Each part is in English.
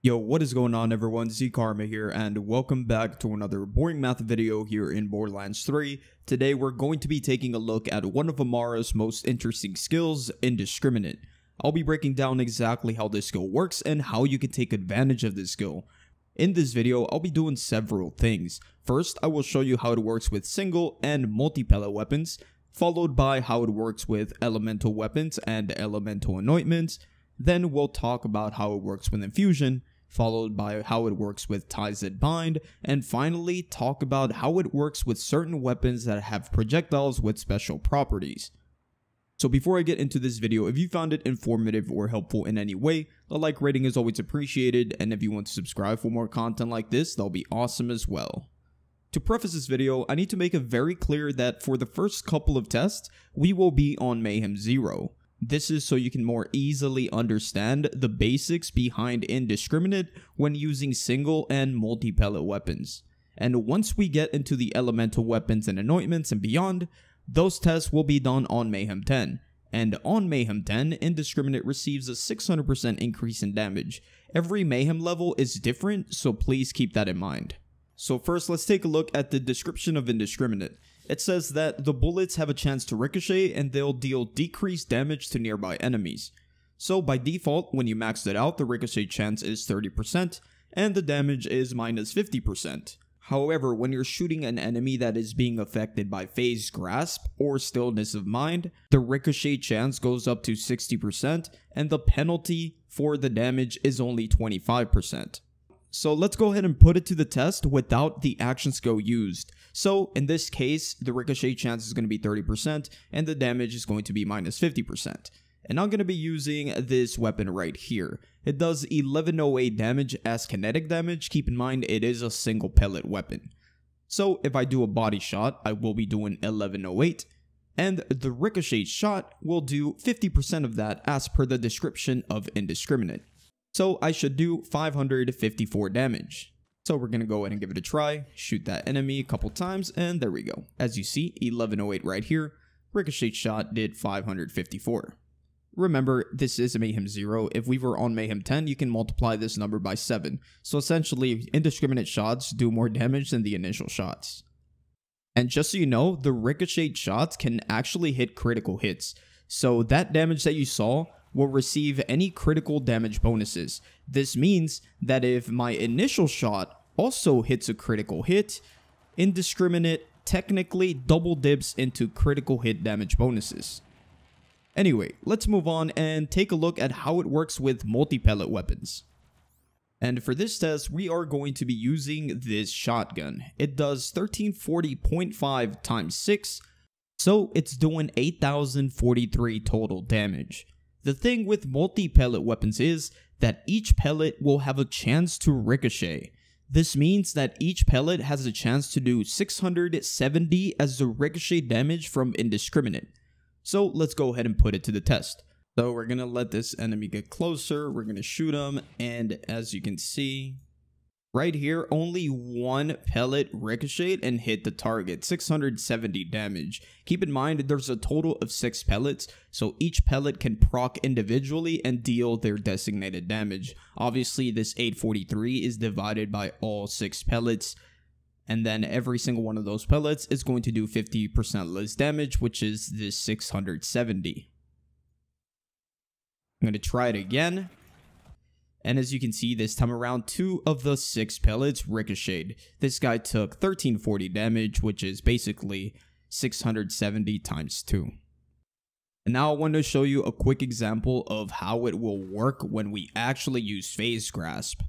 Yo, what is going on everyone, Z-Karma here, and welcome back to another boring math video here in Borderlands 3. Today we're going to be taking a look at one of Amara's most interesting skills, Indiscriminate. I'll be breaking down exactly how this skill works and how you can take advantage of this skill. In this video, I'll be doing several things. First, I will show you how it works with single and multi-pellet weapons, followed by how it works with elemental weapons and elemental anointments. Then we'll talk about how it works with Infusion, followed by how it works with ties that bind, and finally talk about how it works with certain weapons that have projectiles with special properties. So before I get into this video, if you found it informative or helpful in any way, a like rating is always appreciated, and if you want to subscribe for more content like this, that'll be awesome as well. To preface this video, I need to make it very clear that for the first couple of tests, we will be on Mayhem 0. This is so you can more easily understand the basics behind Indiscriminate when using single and multi-pellet weapons. And once we get into the elemental weapons and anointments and beyond, those tests will be done on Mayhem 10. And on Mayhem 10, Indiscriminate receives a 600% increase in damage. Every Mayhem level is different, so please keep that in mind. So first, let's take a look at the description of Indiscriminate. It says that the bullets have a chance to ricochet and they'll deal decreased damage to nearby enemies. So by default, when you max it out, the ricochet chance is 30% and the damage is minus 50%. However, when you're shooting an enemy that is being affected by phase grasp or stillness of mind, the ricochet chance goes up to 60% and the penalty for the damage is only 25%. So let's go ahead and put it to the test without the action skill used. So in this case, the ricochet chance is going to be 30% and the damage is going to be minus 50%. And I'm going to be using this weapon right here. It does 1108 damage as kinetic damage. Keep in mind it is a single pellet weapon. So if I do a body shot, I will be doing 1108. And the ricochet shot will do 50% of that as per the description of Indiscriminate. So I should do 554 damage. So we're going to go ahead and give it a try, shoot that enemy a couple times, and there we go. As you see, 1108 right here, ricochet shot did 554. Remember, this is a Mayhem 0. If we were on Mayhem 10, you can multiply this number by 7. So essentially, indiscriminate shots do more damage than the initial shots. And just so you know, the ricochet shots can actually hit critical hits. So that damage that you saw will receive any critical damage bonuses. This means that if my initial shot also hits a critical hit, Indiscriminate technically double dips into critical hit damage bonuses. Anyway, let's move on and take a look at how it works with multi-pellet weapons. And for this test, we are going to be using this shotgun. It does 1340.5 times 6, so it's doing 8043 total damage. The thing with multi-pellet weapons is that each pellet will have a chance to ricochet. This means that each pellet has a chance to do 670 as the ricochet damage from Indiscriminate. So let's go ahead and put it to the test. So we're going to let this enemy get closer, we're going to shoot him, and as you can see, right here, only one pellet ricocheted and hit the target, 670 damage. Keep in mind, there's a total of 6 pellets, so each pellet can proc individually and deal their designated damage. Obviously, this 843 is divided by all 6 pellets, and then every single one of those pellets is going to do 50% less damage, which is this 670. I'm going to try it again. And as you can see, this time around, 2 of the 6 pellets ricocheted. This guy took 1340 damage, which is basically 670 times 2. And now I want to show you a quick example of how it will work when we actually use phase grasp.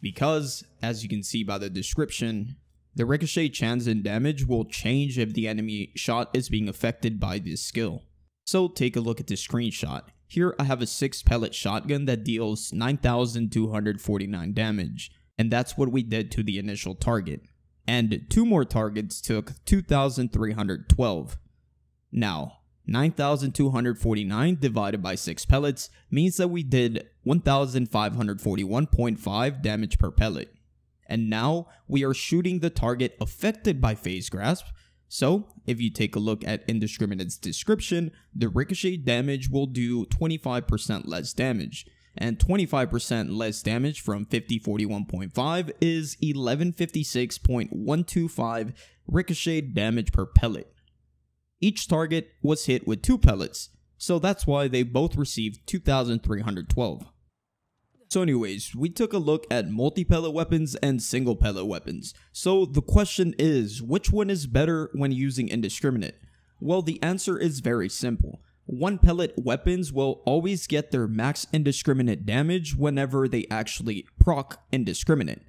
Because, as you can see by the description, the ricochet chance and damage will change if the enemy shot is being affected by this skill. So take a look at this screenshot. Here I have a 6 pellet shotgun that deals 9249 damage, and that's what we did to the initial target. And 2 more targets took 2312. Now, 9249 divided by 6 pellets means that we did 1541.5 damage per pellet. And now we are shooting the target affected by phase grasp. So, if you take a look at Indiscriminate's description, the ricochet damage will do 25% less damage. and 25% less damage from 5041.5 is 1156.125 ricochet damage per pellet. Each target was hit with 2 pellets, so that's why they both received 2312. So anyways, we took a look at multi-pellet weapons and single pellet weapons. So the question is, which one is better when using Indiscriminate? Well, the answer is very simple. One pellet weapons will always get their max indiscriminate damage whenever they actually proc Indiscriminate,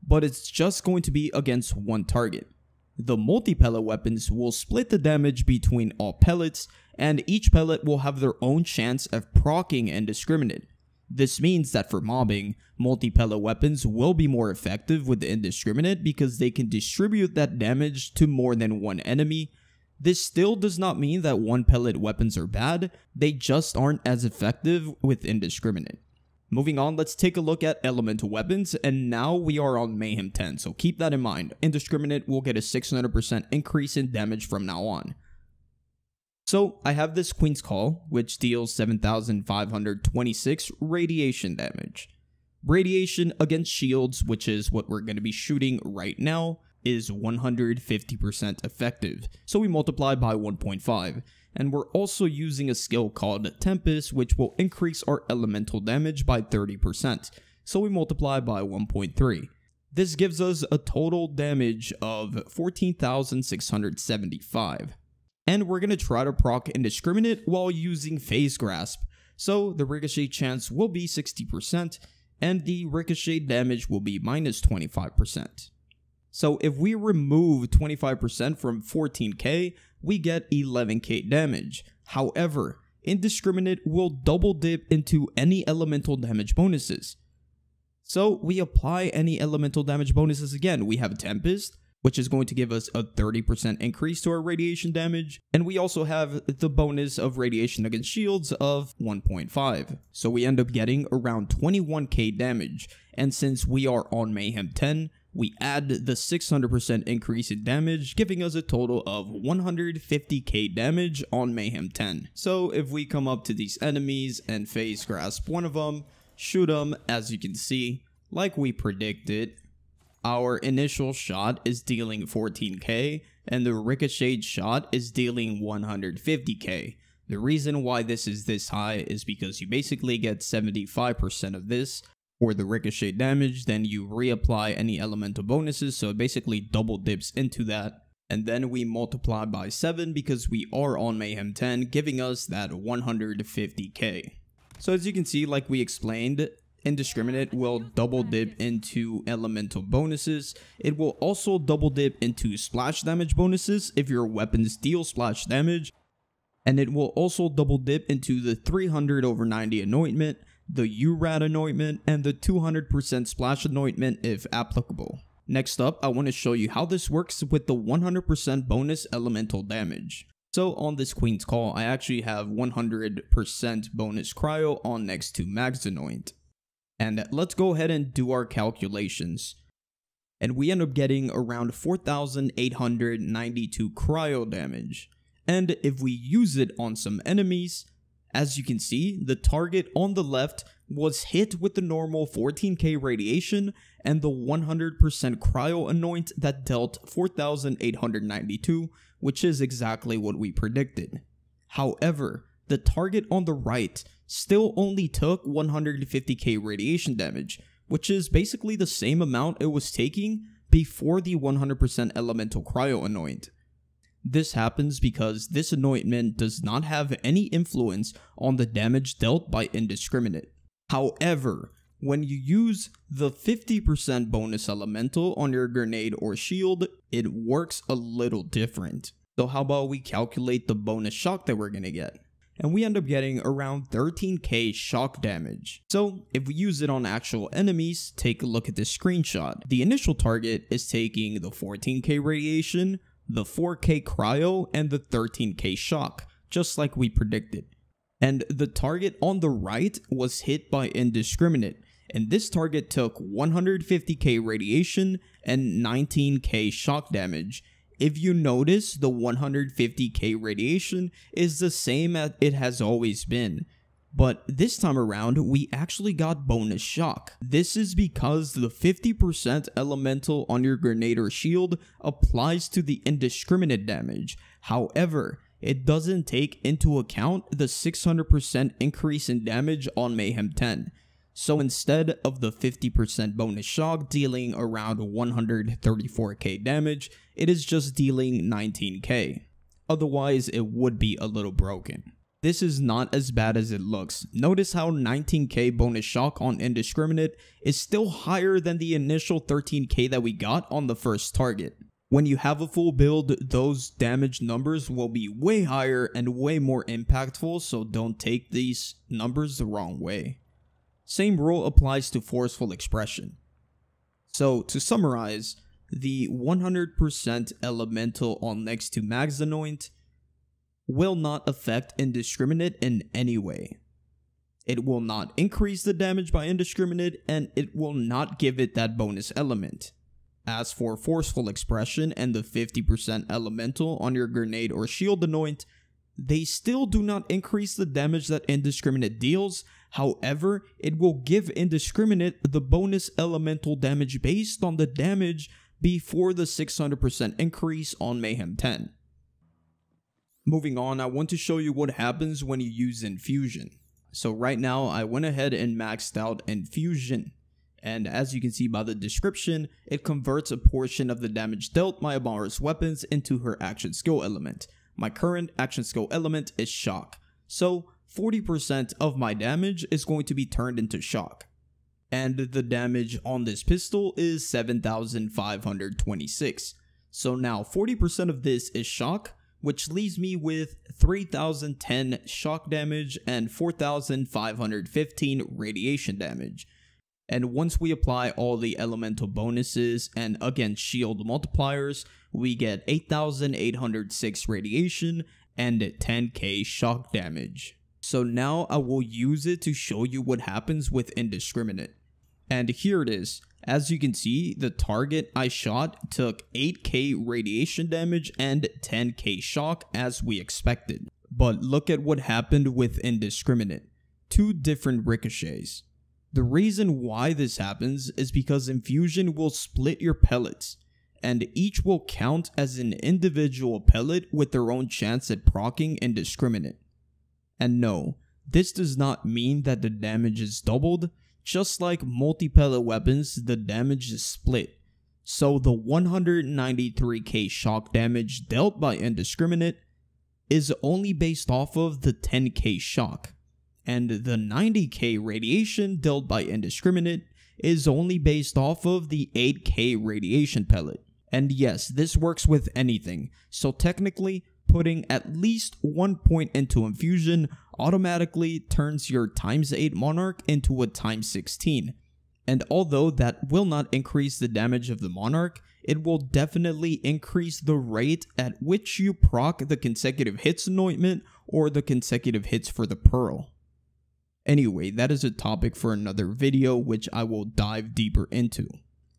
but it's just going to be against one target. The multi-pellet weapons will split the damage between all pellets, and each pellet will have their own chance of proccing Indiscriminate. This means that for mobbing, multi-pellet weapons will be more effective with the Indiscriminate because they can distribute that damage to more than one enemy. This still does not mean that one pellet weapons are bad, they just aren't as effective with Indiscriminate. Moving on, let's take a look at elemental weapons, and now we are on Mayhem 10, so keep that in mind. Indiscriminate will get a 600% increase in damage from now on. So I have this Queen's Call, which deals 7,526 radiation damage. Radiation against shields, which is what we're going to be shooting right now, is 150% effective, so we multiply by 1.5. And we're also using a skill called Tempest, which will increase our elemental damage by 30%, so we multiply by 1.3. This gives us a total damage of 14,675. And we're going to try to proc Indiscriminate while using Phase Grasp, so the ricochet chance will be 60%, and the ricochet damage will be minus 25%. So if we remove 25% from 14k, we get 11k damage. However, Indiscriminate will double dip into any elemental damage bonuses. So we apply any elemental damage bonuses again. We have Tempest, which is going to give us a 30% increase to our radiation damage, and we also have the bonus of radiation against shields of 1.5. So we end up getting around 21k damage, and since we are on Mayhem 10, we add the 600% increase in damage, giving us a total of 150k damage on Mayhem 10. So if we come up to these enemies and Phase Grasp one of them, shoot them, as you can see, like we predicted, our initial shot is dealing 14k, and the ricocheted shot is dealing 150k. The reason why this is this high is because you basically get 75% of this for the ricochet damage, then you reapply any elemental bonuses, so it basically double dips into that. And then we multiply by 7 because we are on Mayhem 10, giving us that 150k. So as you can see, like we explained, Indiscriminate will double dip into elemental bonuses. It will also double dip into splash damage bonuses if your weapons deal splash damage. And it will also double dip into the 300/90 anointment, the URAD anointment, and the 200% splash anointment if applicable. Next up, I want to show you how this works with the 100% bonus elemental damage. So on this Queen's Call, I actually have 100% bonus cryo on next to Max Anoint. And let's go ahead and do our calculations. And we end up getting around 4,892 cryo damage. And if we use it on some enemies, as you can see, the target on the left was hit with the normal 14k radiation and the 100% cryo anoint that dealt 4,892, which is exactly what we predicted. However, the target on the right still only took 150k radiation damage, which is basically the same amount it was taking before the 100% elemental cryo anoint. This happens because this anointment does not have any influence on the damage dealt by Indiscriminate. However, when you use the 50% bonus elemental on your grenade or shield, it works a little different. So how about we calculate the bonus shock that we're gonna get? And we end up getting around 13k shock damage. So if we use it on actual enemies, take a look at this screenshot. The initial target is taking the 14k radiation, the 4k cryo, and the 13k shock, just like we predicted. And the target on the right was hit by Indiscriminate, and this target took 150k radiation and 19k shock damage. If you notice, the 150k radiation is the same as it has always been. But this time around, we actually got bonus shock. This is because the 50% elemental on your grenade or shield applies to the indiscriminate damage. However, it doesn't take into account the 600% increase in damage on Mayhem 10. So instead of the 50% bonus shock dealing around 134k damage, it is just dealing 19k. Otherwise, it would be a little broken. This is not as bad as it looks. Notice how 19k bonus shock on Indiscriminate is still higher than the initial 13k that we got on the first target. When you have a full build, those damage numbers will be way higher and way more impactful, so don't take these numbers the wrong way. Same rule applies to Forceful Expression. So to summarize, the 100% elemental on next to Max Anoint will not affect Indiscriminate in any way. It will not increase the damage by Indiscriminate, and it will not give it that bonus element. As for Forceful Expression and the 50% elemental on your grenade or shield anoint, they still do not increase the damage that Indiscriminate deals. However, it will give Indiscriminate the bonus elemental damage based on the damage before the 600% increase on Mayhem 10. Moving on, I want to show you what happens when you use Infusion. So right now, I went ahead and maxed out Infusion. And as you can see by the description, it converts a portion of the damage dealt by Amara's weapons into her action skill element. My current action skill element is Shock. So 40% of my damage is going to be turned into Shock. And the damage on this pistol is 7,526. So now 40% of this is Shock, which leaves me with 3,010 shock damage and 4,515 radiation damage. And once we apply all the elemental bonuses and again shield multipliers, we get 8,806 radiation and 10k shock damage. So now I will use it to show you what happens with Indiscriminate. And here it is. As you can see, the target I shot took 8k radiation damage and 10k shock as we expected. But look at what happened with Indiscriminate. Two different ricochets. The reason why this happens is because Infusion will split your pellets, and each will count as an individual pellet with their own chance at proccing Indiscriminate. And no, this does not mean that the damage is doubled. Just like multi-pellet weapons, the damage is split. So the 193k shock damage dealt by Indiscriminate is only based off of the 10k shock. And the 90k radiation dealt by Indiscriminate is only based off of the 8k radiation pellet. And yes, this works with anything. So technically, putting at least 1 point into Infusion automatically turns your ×8 Monarch into a ×16. And although that will not increase the damage of the Monarch, it will definitely increase the rate at which you proc the consecutive hits anointment or the consecutive hits for the Pearl. Anyway, that is a topic for another video which I will dive deeper into.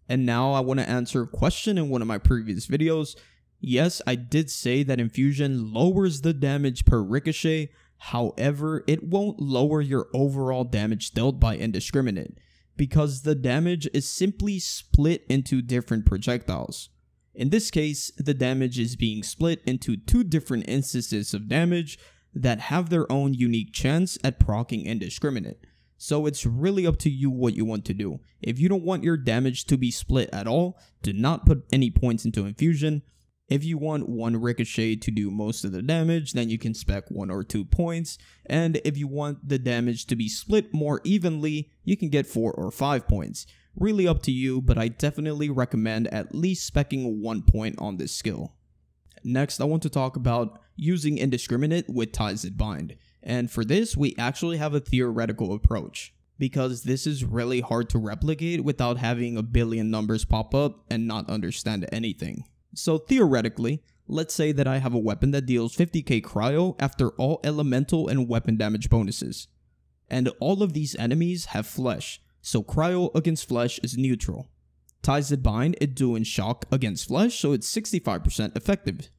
And now I want to answer a question in one of my previous videos. Yes, I did say that Infusion lowers the damage per ricochet, however, it won't lower your overall damage dealt by Indiscriminate, because the damage is simply split into different projectiles. In this case, the damage is being split into two different instances of damage that have their own unique chance at proccing Indiscriminate. So it's really up to you what you want to do. If you don't want your damage to be split at all, do not put any points into Infusion. If you want one ricochet to do most of the damage, then you can spec 1 or 2 points. And if you want the damage to be split more evenly, you can get 4 or 5 points. Really up to you, but I definitely recommend at least speccing 1 point on this skill. Next, I want to talk about using Indiscriminate with Ties That Bind. And for this, we actually have a theoretical approach, because this is really hard to replicate without having a billion numbers pop up and not understand anything. So theoretically, let's say that I have a weapon that deals 50k cryo after all elemental and weapon damage bonuses. And all of these enemies have flesh, so cryo against flesh is neutral. Ties That Bind is doing shock against flesh, so it's 65% effective.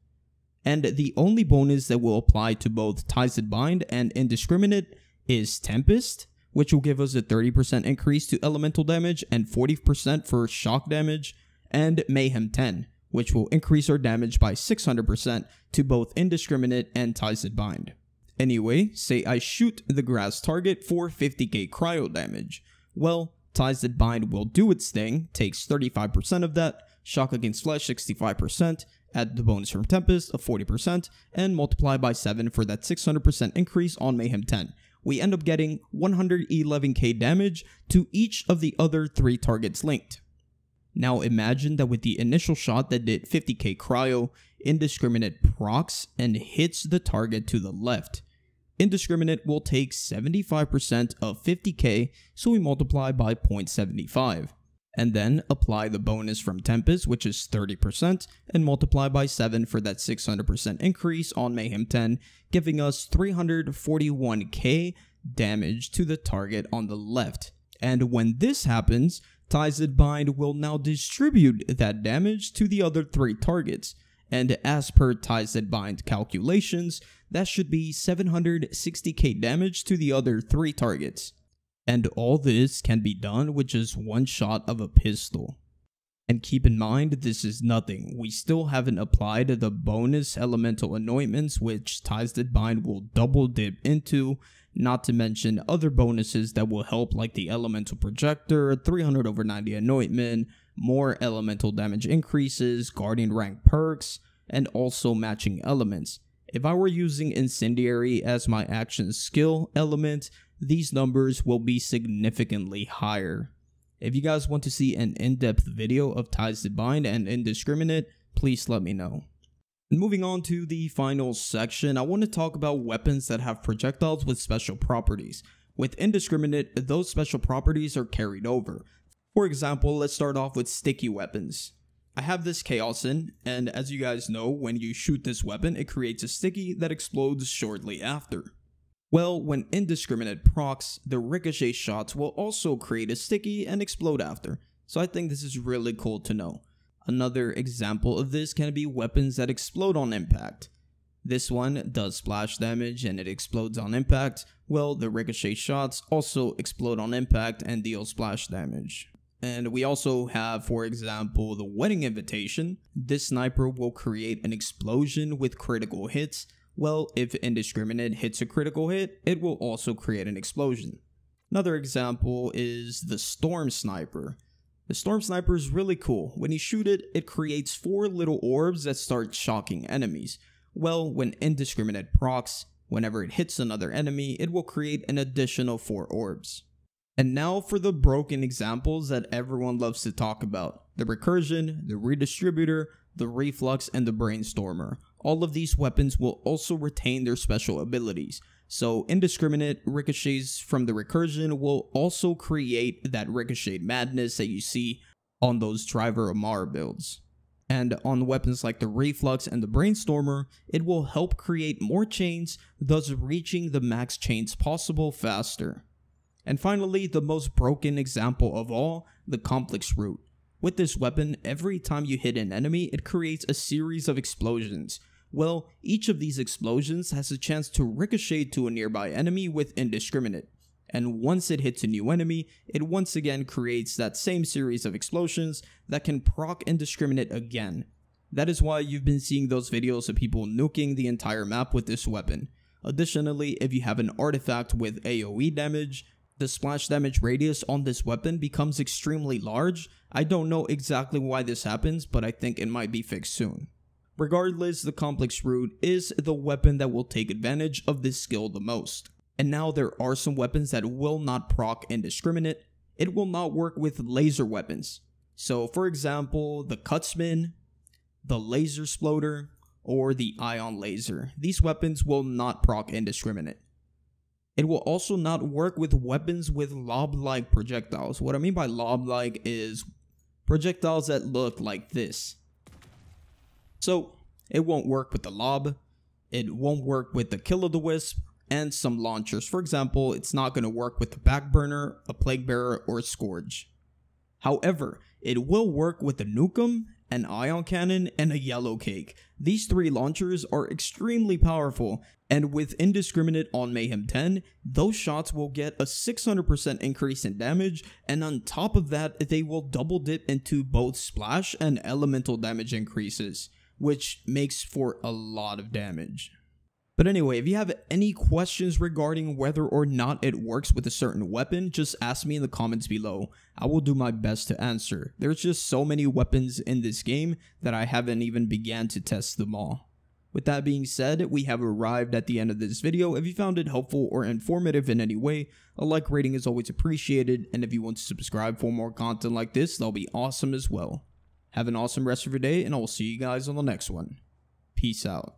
And the only bonus that will apply to both Ties That Bind and Indiscriminate is Tempest, which will give us a 30% increase to elemental damage and 40% for shock damage, and Mayhem 10, which will increase our damage by 600% to both Indiscriminate and Ties That Bind. Anyway, say I shoot the grass target for 50k cryo damage. Well, Ties That Bind will do its thing, takes 35% of that, Shock Against Flesh 65%, add the bonus from Tempest of 40%, and multiply by 7 for that 600% increase on Mayhem 10. We end up getting 111k damage to each of the other 3 targets linked. Now imagine that with the initial shot that did 50k cryo, Indiscriminate procs and hits the target to the left. Indiscriminate will take 75% of 50k, so we multiply by 0.75. And then apply the bonus from Tempest, which is 30%, and multiply by 7 for that 600% increase on Mayhem 10, giving us 341k damage to the target on the left. And when this happens, Ties That Bind will now distribute that damage to the other 3 targets. And as per Ties That Bind calculations, that should be 760k damage to the other 3 targets. And all this can be done with just one shot of a pistol. And keep in mind, this is nothing. We still haven't applied the bonus elemental anointments, which Ties That Bind will double dip into, not to mention other bonuses that will help, like the elemental projector, 300/90 anointment, more elemental damage increases, guardian rank perks, and also matching elements. If I were using incendiary as my action skill element, these numbers will be significantly higher. If you guys want to see an in-depth video of Ties That Bind and Indiscriminate, please let me know. Moving on to the final section, I want to talk about weapons that have projectiles with special properties. With Indiscriminate, those special properties are carried over. For example, let's start off with sticky weapons. I have this Chaosin, and as you guys know, when you shoot this weapon, it creates a sticky that explodes shortly after. Well, when Indiscriminate procs, the ricochet shots will also create a sticky and explode after, so I think this is really cool to know. Another example of this can be weapons that explode on impact. This one does splash damage and it explodes on impact. Well, the ricochet shots also explode on impact and deal splash damage. And we also have, for example, the Wedding Invitation. This sniper will create an explosion with critical hits. Well, if Indiscriminate hits a critical hit, it will also create an explosion. Another example is the Storm Sniper. The Storm Sniper is really cool. When you shoot it, it creates 4 little orbs that start shocking enemies. Well, when Indiscriminate procs, whenever it hits another enemy, it will create an additional 4 orbs. And now for the broken examples that everyone loves to talk about. The Recursion, the Redistributor, the Reflux, and the Brainstormer. All of these weapons will also retain their special abilities. So Indiscriminate ricochets from the Recursion will also create that ricochet madness that you see on those Driver Amar builds. And on weapons like the Reflux and the Brainstormer, it will help create more chains, thus reaching the max chains possible faster. And finally, the most broken example of all, the Complex Root. With this weapon, every time you hit an enemy, it creates a series of explosions. Well, each of these explosions has a chance to ricochet to a nearby enemy with Indiscriminate. And once it hits a new enemy, it once again creates that same series of explosions that can proc Indiscriminate again. That is why you've been seeing those videos of people nuking the entire map with this weapon. Additionally, if you have an artifact with AoE damage, the splash damage radius on this weapon becomes extremely large. I don't know exactly why this happens, but I think it might be fixed soon. Regardless, the Complex Root is the weapon that will take advantage of this skill the most. And now there are some weapons that will not proc Indiscriminate. It will not work with laser weapons. So for example, the Cutsman, the Laser Sploder, or the Ion Laser. These weapons will not proc Indiscriminate. It will also not work with weapons with lob-like projectiles. What I mean by lob-like is projectiles that look like this. So, it won't work with the lob, it won't work with the Kill-O-The-Wisp, and some launchers. For example, it's not going to work with the Backburner, a Plague Bearer, or a Scourge. However, it will work with the Nukem an ion cannon, and a yellow cake. These 3 launchers are extremely powerful, and with Indiscriminate on Mayhem 10, those shots will get a 600% increase in damage, and on top of that, they will double dip into both splash and elemental damage increases, which makes for a lot of damage. But anyway, if you have any questions regarding whether or not it works with a certain weapon, just ask me in the comments below. I will do my best to answer. There's just so many weapons in this game that I haven't even began to test them all. With that being said, we have arrived at the end of this video. If you found it helpful or informative in any way, a like rating is always appreciated, and if you want to subscribe for more content like this, that'll be awesome as well. Have an awesome rest of your day, and I will see you guys on the next one. Peace out.